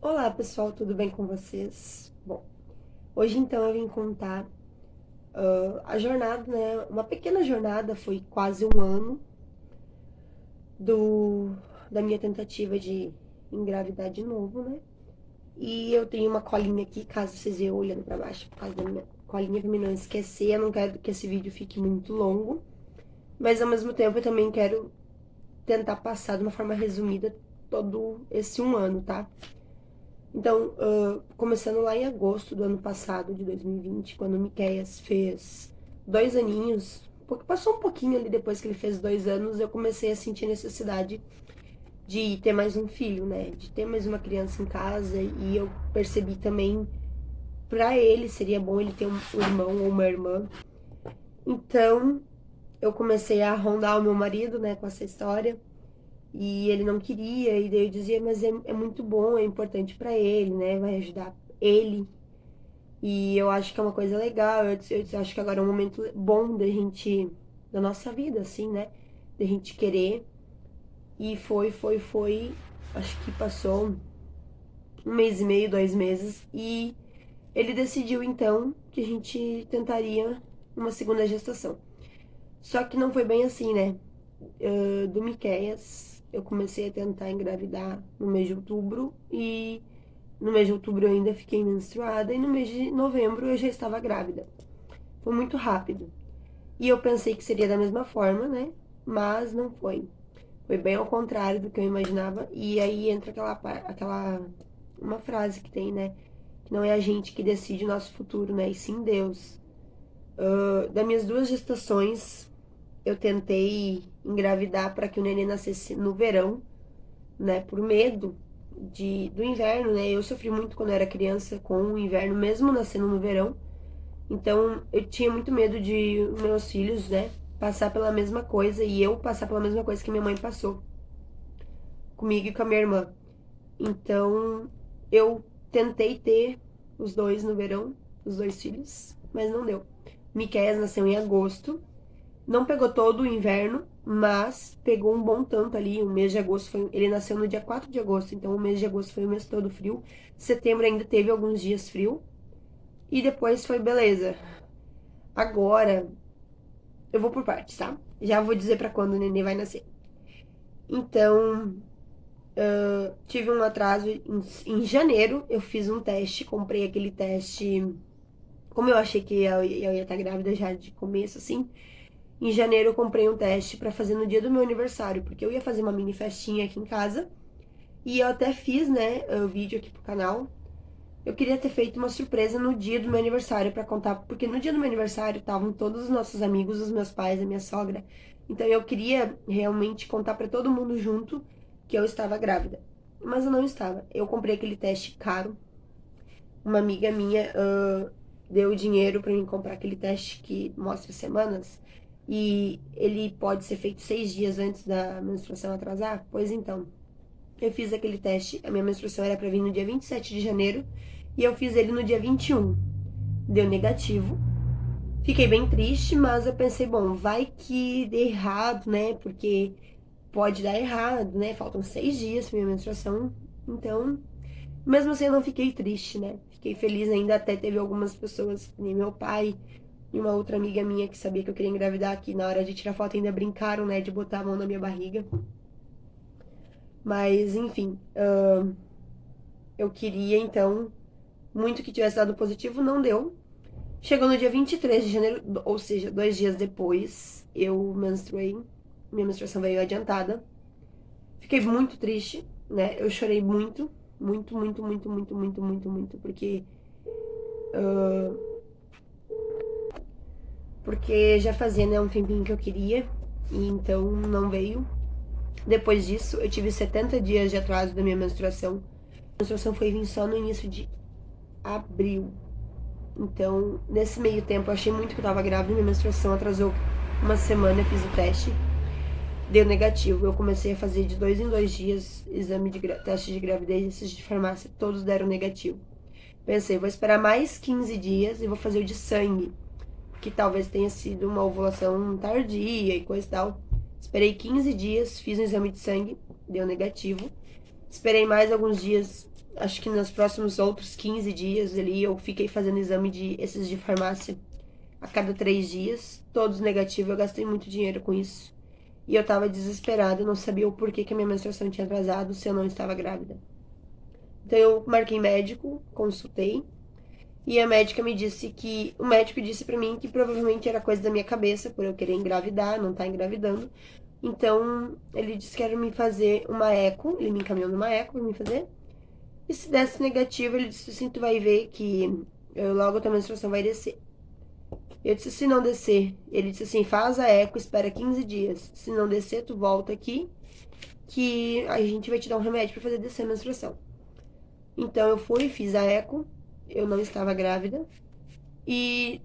Olá pessoal, tudo bem com vocês? Bom, hoje então eu vim contar a jornada, né? Uma pequena jornada, foi quase um ano do da minha tentativa de engravidar de novo, né? E eu tenho uma colinha aqui, caso vocês vejam olhando pra baixo, por causa da minha colinha pra mim não esquecer. Eu não quero que esse vídeo fique muito longo, mas ao mesmo tempo eu também quero tentar passar de uma forma resumida todo esse um ano, tá? Então, começando lá em agosto do ano passado, de 2020, quando o Miquéias fez 2 aninhos, porque passou um pouquinho ali depois que ele fez 2 anos, eu comecei a sentir necessidade de ter mais um filho, né? De ter mais uma criança em casa, e eu percebi também, pra ele, seria bom ele ter um irmão ou uma irmã. Então, eu comecei a rondar o meu marido, né, com essa história. E ele não queria, e daí eu dizia, mas é muito bom, é importante pra ele, né? Vai ajudar ele. E eu acho que é uma coisa legal. Eu acho que agora é um momento bom da gente, da nossa vida, assim, né? Da gente querer. E foi. Acho que passou um mês e meio, 2 meses. E ele decidiu então que a gente tentaria uma segunda gestação. Só que não foi bem assim, né? Do Miquéias, eu comecei a tentar engravidar no mês de outubro. E no mês de outubro eu ainda fiquei menstruada. E no mês de novembro eu já estava grávida. Foi muito rápido. E eu pensei que seria da mesma forma, né? Mas não foi. Foi bem ao contrário do que eu imaginava. E aí entra aquela uma frase que tem, né? Que não é a gente que decide o nosso futuro, né? E sim Deus. Das minhas 2 gestações, eu tentei engravidar para que o neném nascesse no verão, né? Por medo do inverno, né? Eu sofri muito quando eu era criança com o inverno, mesmo nascendo no verão. Então, eu tinha muito medo de meus filhos, né, passar pela mesma coisa e eu passar pela mesma coisa que minha mãe passou comigo e com a minha irmã. Então, eu tentei ter os dois no verão, os 2 filhos, mas não deu. Miquéias nasceu em agosto, não pegou todo o inverno, mas pegou um bom tanto ali. O mês de agosto foi. Ele nasceu no dia 4 de agosto, então o mês de agosto foi o mês todo frio. Setembro ainda teve alguns dias frio. E depois foi beleza. Agora, eu vou por partes, tá? Já vou dizer pra quando o neném vai nascer. Então, tive um atraso em janeiro. Eu fiz um teste, comprei aquele teste. Como eu achei que eu ia estar grávida já de começo, assim. Em janeiro eu comprei um teste pra fazer no dia do meu aniversário, porque eu ia fazer uma mini festinha aqui em casa. E eu até fiz, né, o vídeo aqui pro canal. Eu queria ter feito uma surpresa no dia do meu aniversário pra contar, porque no dia do meu aniversário estavam todos os nossos amigos, os meus pais, a minha sogra. Então eu queria realmente contar pra todo mundo junto que eu estava grávida. Mas eu não estava. Eu comprei aquele teste caro. Uma amiga minha deu dinheiro pra mim comprar aquele teste que mostra semanas. E ele pode ser feito 6 dias antes da menstruação atrasar? Pois então, eu fiz aquele teste, a minha menstruação era pra vir no dia 27 de janeiro e eu fiz ele no dia 21. Deu negativo. Fiquei bem triste, mas eu pensei, bom, vai que dê errado, né? Porque pode dar errado, né? Faltam 6 dias pra minha menstruação. Então, mesmo assim, eu não fiquei triste, né? Fiquei feliz ainda. Até teve algumas pessoas, nem meu pai e uma outra amiga minha que sabia que eu queria engravidar, que na hora de tirar foto ainda brincaram, né? De botar a mão na minha barriga. Mas, enfim, eu queria então muito que tivesse dado positivo, não deu. Chegou no dia 23 de janeiro, ou seja, 2 dias depois, eu menstruei. Minha menstruação veio adiantada. Fiquei muito triste, né? Eu chorei muito, muito, muito, muito, muito, muito, muito, muito, porque já fazia, né, um tempinho que eu queria, e então não veio. Depois disso, eu tive 70 dias de atraso da minha menstruação. A menstruação foi vir só no início de abril. Então, nesse meio tempo, eu achei muito que eu tava grávida, minha menstruação atrasou uma semana, eu fiz o teste, deu negativo. Eu comecei a fazer de 2 em 2 dias exame de teste de gravidez, esses de farmácia, todos deram negativo. Pensei, vou esperar mais 15 dias e vou fazer o de sangue, que talvez tenha sido uma ovulação tardia e coisa e tal. Esperei 15 dias, fiz um exame de sangue, deu negativo. Esperei mais alguns dias, acho que nos próximos outros 15 dias ali, eu fiquei fazendo exame esses de farmácia a cada 3 dias, todos negativos. Eu gastei muito dinheiro com isso. E eu tava desesperada, eu não sabia o porquê que a minha menstruação tinha atrasado se eu não estava grávida. Então eu marquei médico, consultei, e a médica me disse que. O médico disse pra mim que provavelmente era coisa da minha cabeça, por eu querer engravidar, não tá engravidando. Então ele disse que era me fazer uma eco, ele me encaminhou numa eco pra me fazer. E se desse negativo, ele disse assim: tu vai ver que logo a tua menstruação vai descer. Eu disse: se não descer, ele disse assim: faz a eco, espera 15 dias. Se não descer, tu volta aqui, que a gente vai te dar um remédio pra fazer descer a menstruação. Então eu fui, fiz a eco, eu não estava grávida. E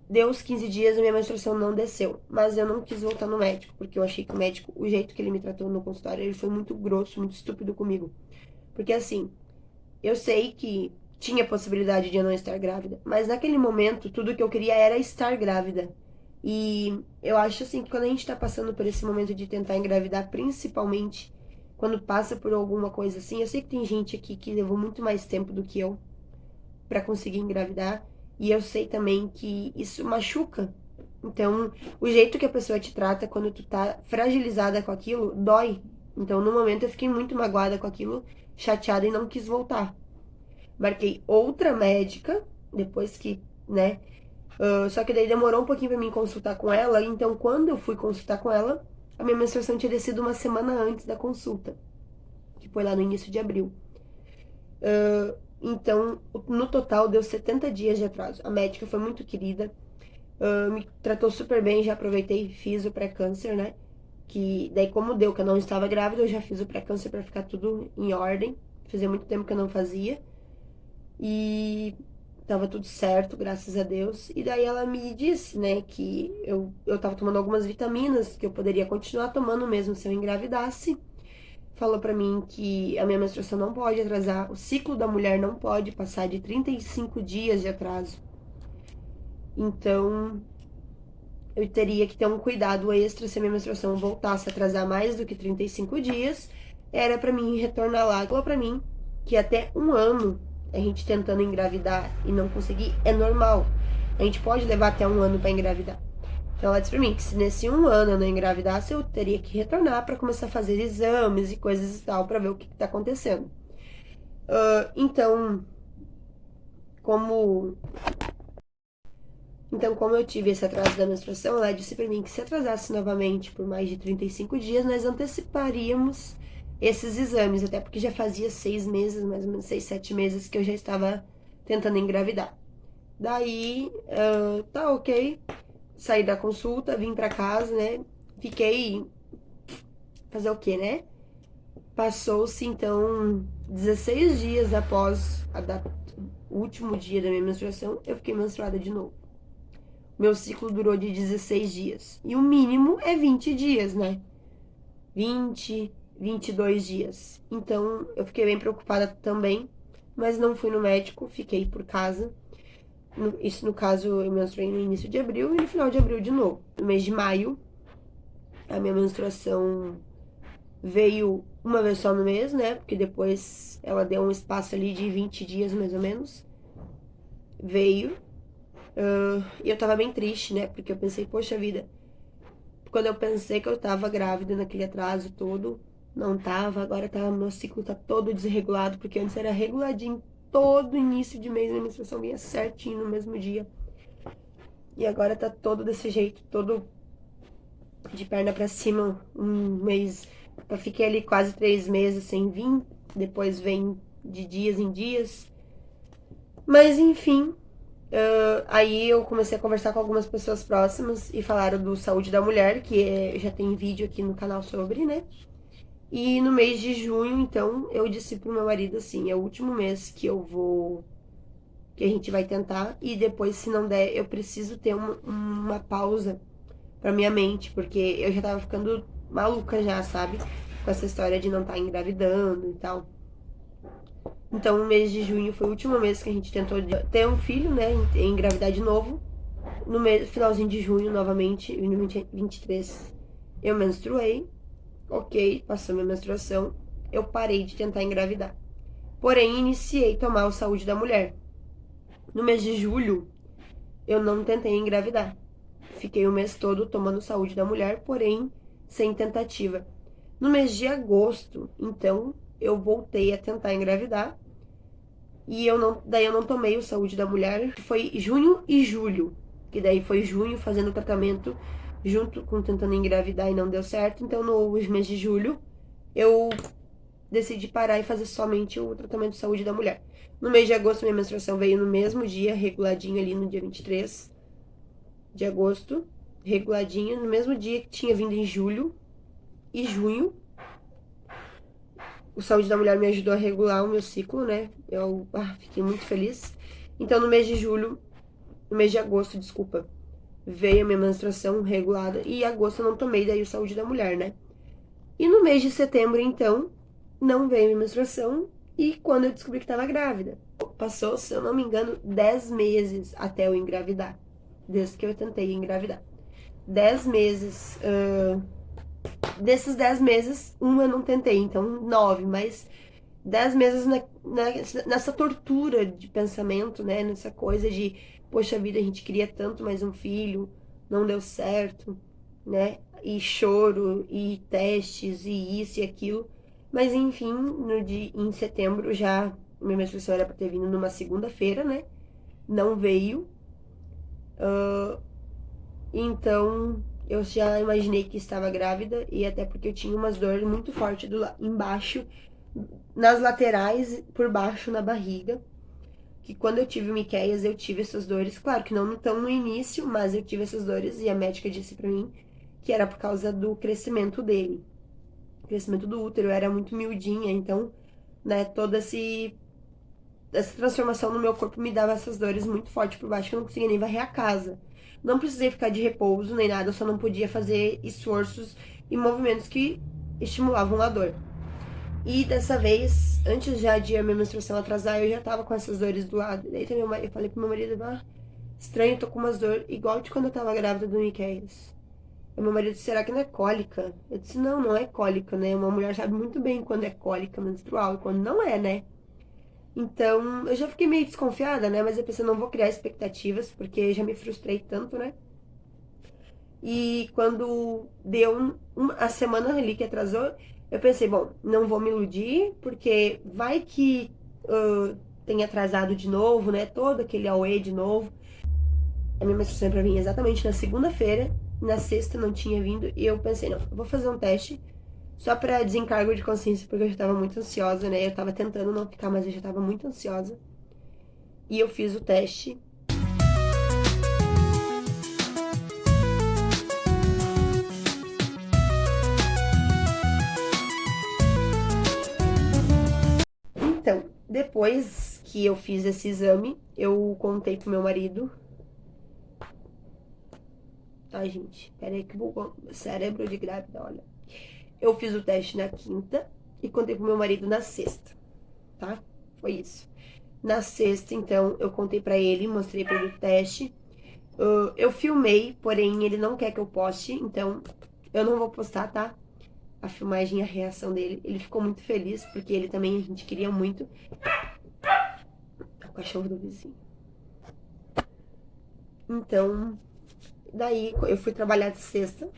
deu os 15 dias, a minha menstruação não desceu. Mas eu não quis voltar no médico, porque eu achei que o médico, o jeito que ele me tratou no consultório, ele foi muito grosso, muito estúpido comigo. Porque assim, eu sei que tinha possibilidade de eu não estar grávida, mas naquele momento tudo que eu queria era estar grávida. E eu acho assim que quando a gente tá passando por esse momento de tentar engravidar, principalmente quando passa por alguma coisa assim, eu sei que tem gente aqui que levou muito mais tempo do que eu para conseguir engravidar, e eu sei também que isso machuca. Então, o jeito que a pessoa te trata quando tu tá fragilizada com aquilo dói. Então, no momento eu fiquei muito magoada com aquilo, chateada e não quis voltar. Marquei outra médica, depois que, né? Só que daí demorou um pouquinho pra mim consultar com ela. Então, quando eu fui consultar com ela, a minha menstruação tinha descido uma semana antes da consulta, que foi lá no início de abril. Então, no total, deu 70 dias de atraso. A médica foi muito querida, me tratou super bem. Já aproveitei e fiz o pré-câncer, né? Que daí, como deu que eu não estava grávida, eu já fiz o pré-câncer pra ficar tudo em ordem. Fazia muito tempo que eu não fazia. E tava tudo certo, graças a Deus. E daí ela me disse, né, que eu tava tomando algumas vitaminas que eu poderia continuar tomando mesmo se eu engravidasse. Falou pra mim que a minha menstruação não pode atrasar, o ciclo da mulher não pode passar de 35 dias de atraso. Então, eu teria que ter um cuidado extra se a minha menstruação voltasse a atrasar mais do que 35 dias. Era pra mim retornar lá. Falou pra mim que até um ano a gente tentando engravidar e não conseguir é normal. A gente pode levar até um ano pra engravidar. Então ela disse pra mim que se nesse um ano eu não engravidasse, eu teria que retornar pra começar a fazer exames e coisas e tal, pra ver o que tá acontecendo. Então, como como eu tive esse atraso da menstruação, ela disse pra mim que se atrasasse novamente por mais de 35 dias, nós anteciparíamos esses exames, até porque já fazia 6 meses, mais ou menos 6, 7 meses, que eu já estava tentando engravidar. Daí, tá ok, saí da consulta, vim pra casa, né? Fiquei. Fazer o quê, né? Passou-se então 16 dias após o último dia da minha menstruação, eu fiquei menstruada de novo. Meu ciclo durou de 16 dias. E o mínimo é 20 dias, né? 20, 22 dias. Então eu fiquei bem preocupada também, mas não fui no médico, fiquei por casa. Isso no caso eu menstruei no início de abril e no final de abril de novo. No mês de maio, a minha menstruação veio uma vez só no mês, né? Porque depois ela deu um espaço ali de 20 dias mais ou menos. Veio. E eu tava bem triste, né? Porque eu pensei, poxa vida, quando eu pensei que eu tava grávida naquele atraso todo, não tava, agora tá, meu ciclo tá todo desregulado, porque antes era reguladinho, todo início de mês, minha menstruação vinha certinho no mesmo dia. E agora tá todo desse jeito, todo de perna pra cima, um mês. Eu fiquei ali quase 3 meses sem vir, depois vem de dias em dias. Mas enfim, aí eu comecei a conversar com algumas pessoas próximas e falaram do Saúde da Mulher, que já tem vídeo aqui no canal sobre, né? E no mês de junho, então, eu disse pro meu marido assim, é o último mês que eu vou, que a gente vai tentar, e depois, se não der, eu preciso ter uma pausa pra minha mente, porque eu já tava ficando maluca já, sabe? Com essa história de não estar engravidando e tal. Então, o mês de junho foi o último mês que a gente tentou ter um filho, né? Engravidar de novo. No mês, finalzinho de junho, novamente, em 2023, eu menstruei. Ok, passou minha menstruação. Eu parei de tentar engravidar. Porém, iniciei tomar o Saúde da Mulher. No mês de julho, eu não tentei engravidar. Fiquei o mês todo tomando Saúde da Mulher, porém, sem tentativa. No mês de agosto, então, eu voltei a tentar engravidar. E daí eu não tomei o Saúde da Mulher, que foi junho e julho. Que daí foi junho fazendo o tratamento junto com tentando engravidar e não deu certo. Então no mês de julho eu decidi parar e fazer somente o tratamento de saúde da mulher. No mês de agosto minha menstruação veio no mesmo dia, reguladinho ali no dia 23 de agosto, reguladinho, no mesmo dia que tinha vindo em julho e junho. O Saúde da Mulher me ajudou a regular o meu ciclo, né? Eu fiquei muito feliz. Então, no mês de julho, no mês de agosto, desculpa, veio a minha menstruação regulada. E em agosto eu não tomei daí o Saúde da Mulher, né? E no mês de setembro, então, não veio a minha menstruação. E quando eu descobri que tava grávida, passou, se eu não me engano, 10 meses até eu engravidar. Desde que eu tentei engravidar. 10 meses. Desses 10 meses, um eu não tentei, então 9, mas 10 meses nessa tortura de pensamento, né? Nessa coisa de, poxa vida, a gente queria tanto mais um filho, não deu certo, né? E choro, e testes, e isso e aquilo. Mas enfim, em setembro já, minha menstruação era pra ter vindo numa segunda-feira, né? Não veio. Então eu já imaginei que estava grávida, e até porque eu tinha umas dores muito fortes embaixo, nas laterais, por baixo na barriga. Que quando eu tive o Miqueias, eu tive essas dores. Claro que não tão no início, mas eu tive essas dores e a médica disse pra mim que era por causa do crescimento dele. O crescimento do útero, eu era muito miudinha, então, né, essa transformação no meu corpo me dava essas dores muito fortes por baixo, que eu não conseguia nem varrer a casa. Não precisei ficar de repouso nem nada, eu só não podia fazer esforços e movimentos que estimulavam a dor. E dessa vez, antes já de a minha menstruação atrasar, eu já tava com essas dores do lado. Daí eu falei pro meu marido, estranho, tô com umas dores igual de quando eu tava grávida do Miqueias. E meu marido disse, será que não é cólica? Eu disse, não, não é cólica, né? Uma mulher sabe muito bem quando é cólica menstrual e quando não é, né? Então, eu já fiquei meio desconfiada, né? Mas eu pensei, não vou criar expectativas, porque já me frustrei tanto, né? E quando deu a semana ali que atrasou, eu pensei, bom, não vou me iludir, porque vai que tenha atrasado de novo, né? Todo aquele auê de novo. A minha menstruação pra mim exatamente na segunda-feira, na sexta não tinha vindo, e eu pensei, não, eu vou fazer um teste só pra desencargo de consciência, porque eu já tava muito ansiosa, né? Eu tava tentando não ficar, mas eu já tava muito ansiosa. E eu fiz o teste. Então, depois que eu fiz esse exame, eu contei pro meu marido. Tá, gente? Pera aí que bugou. Cérebro de grávida, olha. Eu fiz o teste na quinta e contei pro meu marido na sexta, tá? Foi isso. Na sexta, então, eu contei pra ele, mostrei pra ele o teste. Eu filmei, porém ele não quer que eu poste, então eu não vou postar, tá? A filmagem e a reação dele. Ele ficou muito feliz, porque ele também, a gente queria muito. É o cachorro do vizinho. Então, daí eu fui trabalhar de sexta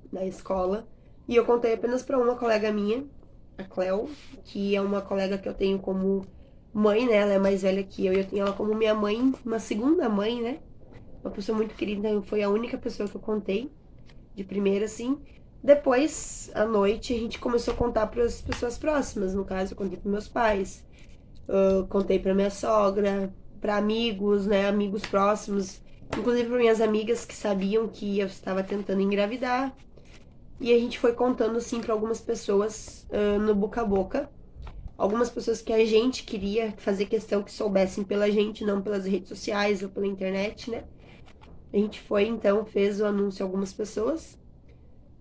na escola e eu contei apenas pra uma colega minha, a Cleo, que é uma colega que eu tenho como mãe, né? Ela é mais velha que eu e eu tenho ela como minha mãe, uma segunda mãe, né? Uma pessoa muito querida, foi a única pessoa que eu contei de primeira, assim. Depois, à noite, a gente começou a contar para as pessoas próximas. No caso, eu contei para meus pais, eu contei para minha sogra, para amigos, né? Amigos próximos, inclusive para minhas amigas que sabiam que eu estava tentando engravidar. E a gente foi contando, assim, para algumas pessoas no boca a boca. Algumas pessoas que a gente queria fazer questão que soubessem pela gente, não pelas redes sociais ou pela internet, né? A gente foi, então, fez o anúncio a algumas pessoas.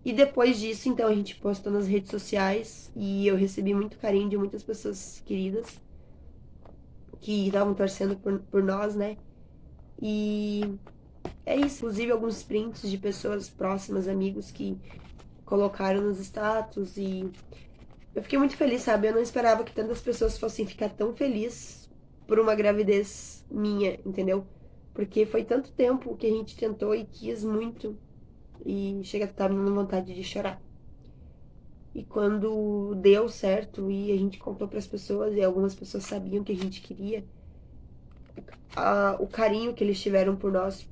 E depois disso, então, a gente postou nas redes sociais e eu recebi muito carinho de muitas pessoas queridas que estavam torcendo por nós, né? E é isso. Inclusive, alguns prints de pessoas próximas, amigos que colocaram nos status e Eu fiquei muito feliz, sabe? Eu não esperava que tantas pessoas fossem ficar tão felizes por uma gravidez minha, entendeu? Porque foi tanto tempo que a gente tentou e quis muito e chega a estar me dando vontade de chorar. E quando deu certo e a gente contou para as pessoas e algumas pessoas sabiam que a gente queria, o carinho que eles tiveram por nós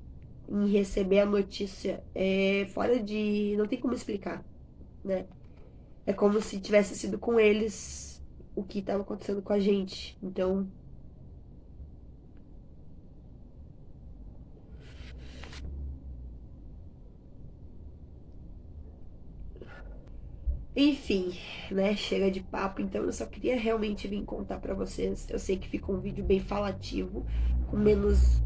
em receber a notícia é fora de. Não tem como explicar, né? É como se tivesse sido com eles o que estava acontecendo com a gente. Então, enfim, né? Chega de papo. Então, eu só queria realmente vir contar pra vocês. Eu sei que fica um vídeo bem falativo, com menos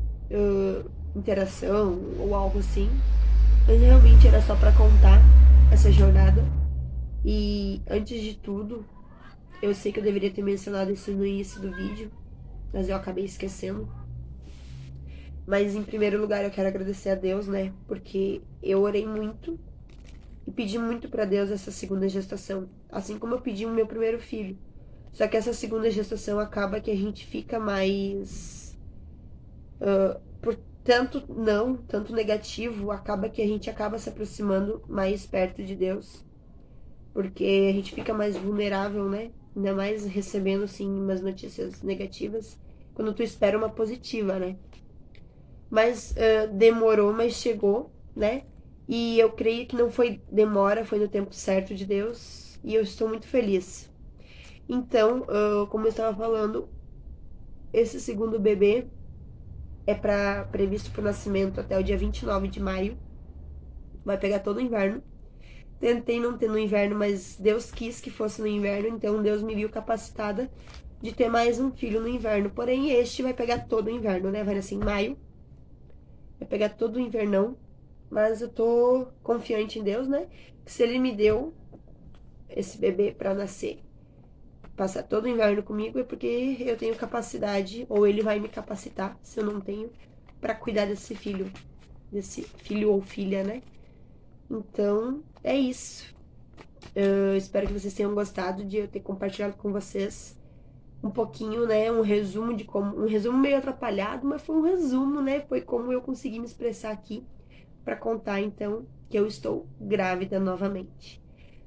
interação ou algo assim. Mas realmente era só pra contar essa jornada. E antes de tudo, eu sei que eu deveria ter mencionado isso no início do vídeo, mas eu acabei esquecendo. Mas em primeiro lugar eu quero agradecer a Deus, né? Porque eu orei muito e pedi muito pra Deus essa segunda gestação, assim como eu pedi o meu primeiro filho. Só que essa segunda gestação acaba que a gente fica mais por tanto não, tanto negativo, acaba que a gente acaba se aproximando mais perto de Deus, porque a gente fica mais vulnerável, né? Ainda mais recebendo assim umas notícias negativas, quando tu espera uma positiva, né? Mas demorou, mas chegou, né? E eu creio que não foi demora, foi no tempo certo de Deus. E eu estou muito feliz. Então, como eu estava falando, esse segundo bebê é previsto para o nascimento até o dia 29 de maio. Vai pegar todo o inverno. Tentei não ter no inverno, mas Deus quis que fosse no inverno, então Deus me viu capacitada de ter mais um filho no inverno. Porém, este vai pegar todo o inverno, né? Vai nascer em maio. Vai pegar todo o invernão. Mas eu tô confiante em Deus, né? Que se Ele me deu esse bebê pra nascer, passar todo o inverno comigo, é porque eu tenho capacidade, ou Ele vai me capacitar, se eu não tenho, pra cuidar desse filho ou filha, né? Então, é isso. Eu espero que vocês tenham gostado de eu ter compartilhado com vocês um pouquinho, né? Um resumo de como. Um resumo meio atrapalhado, mas foi um resumo, né? Foi como eu consegui me expressar aqui para contar, então, que eu estou grávida novamente.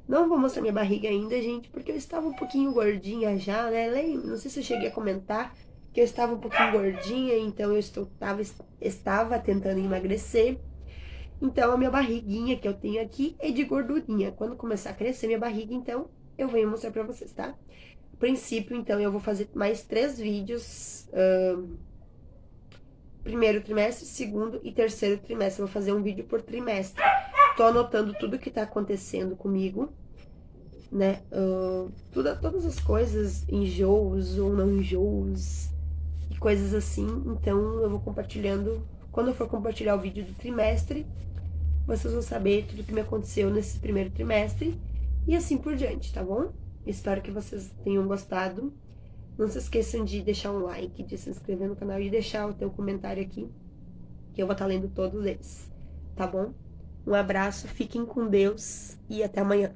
Não vou mostrar minha barriga ainda, gente, porque eu estava um pouquinho gordinha já, né? Não sei se eu cheguei a comentar que eu estava um pouquinho gordinha, então estava tentando emagrecer. Então a minha barriguinha que eu tenho aqui é de gordurinha. Quando começar a crescer minha barriga, então eu venho mostrar pra vocês, tá? A princípio, então, eu vou fazer mais 3 vídeos. Primeiro trimestre, segundo e terceiro trimestre. Eu vou fazer um vídeo por trimestre. Tô anotando tudo que tá acontecendo comigo, né? Todas as coisas, enjoos ou não enjoos e coisas assim. Então eu vou compartilhando. Quando eu for compartilhar o vídeo do trimestre, vocês vão saber tudo que me aconteceu nesse primeiro trimestre e assim por diante, tá bom? Espero que vocês tenham gostado. Não se esqueçam de deixar um like, de se inscrever no canal e deixar o teu comentário aqui, que eu vou estar lendo todos eles, tá bom? Um abraço, fiquem com Deus e até amanhã.